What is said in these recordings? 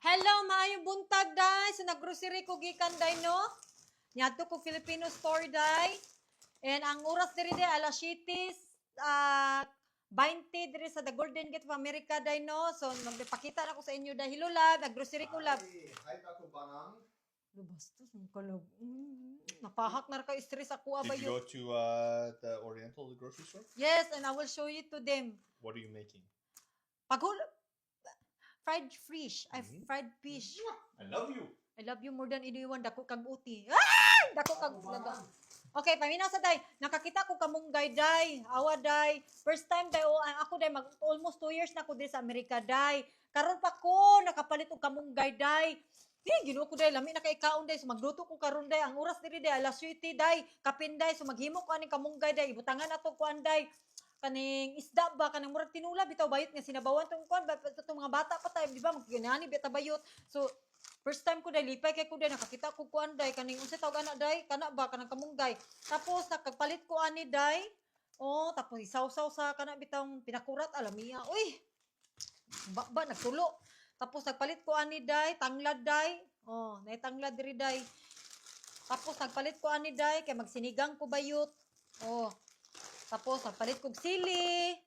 Hello, maayong buntag, day. So, nag-grocery ko gikan, day, no? Nyadto ko Filipino store, day. And ang oras diri, day, alas 7, 20 diri sa The Golden Gate of America, day, no? So, magpakita na ko sa inyo, day. Hello, lab. Nag-grocery ko, lab. Hi, Taco Banang. Bastos, kalab. Napahak na ka stress ako, Did you abayo. go to the Oriental grocery store? Yes, and I will show you to them. What are you making? Paghul... Fried fish. Fried fish. I love you. I love you more than anyone. Dako kag uti. Ay! Dako kag laga. Okay, paminaw sa day. Nakakita ko kamunggay, day. Awa, day. First time, day. Ako, day. Almost 2 years na ako din sa Amerika, day. Karon pa ko, nakapalit og kamunggay, day. Ginuo ko, day. Lami na kay kaon, day. So, magluto ko karon, day. Ang oras diri, day. Alas 7, day. Kapin, day. So, maghimo ko aning kamunggay, day. Ibutangan ato ko, day. Kaning isda ba kanang murag tinula bitaw bayot nga sinabawan tong kuan tong mga bata pa tayo di ba magginani bitaw bayot so first time ko dai lipay kay ko dai nakakita ko kuan dai kaning unsa tawag ana dai kana ba kanang kamunggay tapos nakagpalit ko ani dai tapos isaw-saw sa kana bitang pinakurat alamiya uy ba nagtulo tapos nagpalit ko ani dai tanglad dai nay tanglad diri dai tapos nagpalit ko ani dai kay magsinigang ko bayot tapos nagpalit kog sili.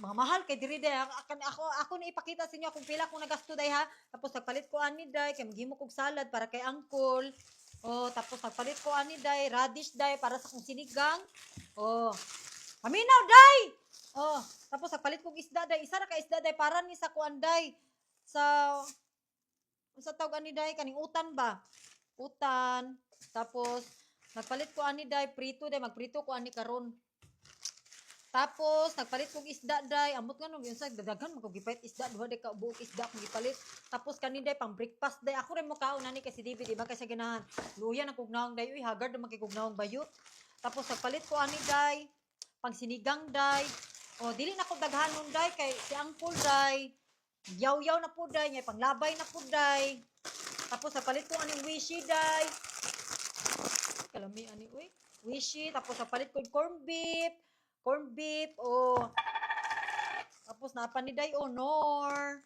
Mahal kay diri day. Ako na ipakita sa inyo kung pila kong nagasto day ha. Tapos nagpalit ko ani day kay maghimo kog salad para kay uncle. Tapos nagpalit ko ani day radish day para sa kong sinigang. Paminaw day. Tapos nagpalit kog isda day. Isa ra ka isda day para ni sa kuan day. Sa tawag ani day kaning utan ba? Utan. Tapos nagpalit ko ani day prito day magprito ko ani karon. Tapos nagpalit kog isda day amot nga nung sa daghan mo kog gipait isda duha day ka buok isda kog gipalit. Tapos kani day pang breakfast day ako rin mo kaon ani kay si David di ba kay sa ganahan. Luya na kog naong day uy haggard na kay kog naong bayot. Tapos nagpalit ko ani day pang sinigang day. Dili na ko daghanon day kay si Uncle day. Yaw-yaw na po day nya panglabay na po day. Tapos nagpalit ko ani wishy day. Kalami ani uy wishy tapos napalit ko corn beef tapos napaniday honor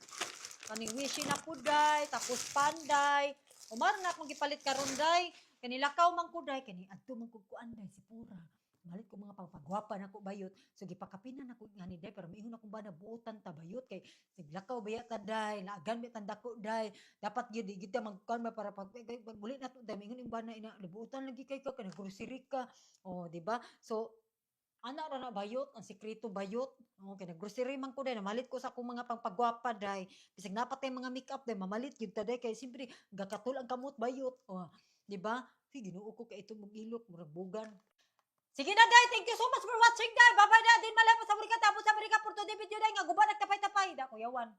kaning wishy na puday tapos panday umar na akong gipalit karon day kanilakaw man ko day kani adto man ko kuan day si pura malit ko mga pagpagwapa na ko bayot so gipakapinan ako ngani day pero miingon ako ba na buotan ta bayot kay siglakaw baya ta day naagan mi tandako day dapat gyud gid magkuan para pagbuli na to day miingon imba na ina buotan lagi kay ka kana grocery ka di ba so ana ra na bayot ang sikreto bayot kay naggrocery man ko day namalit ko sa akong mga pangpagwapa day bisag napatay mga makeup day mamalit gyud ta day kay simpre gakatul ang kamot bayot di ba Ginoo ko kay ito mong ilok murag bugan. Sige na, day. Thank you so much for watching, day. Bye-bye na. Din malay mo sa Amerika. Tapos sa Amerika, Porto de Video, day. Nga guba nagtapay-tapay. Da, kuyawan.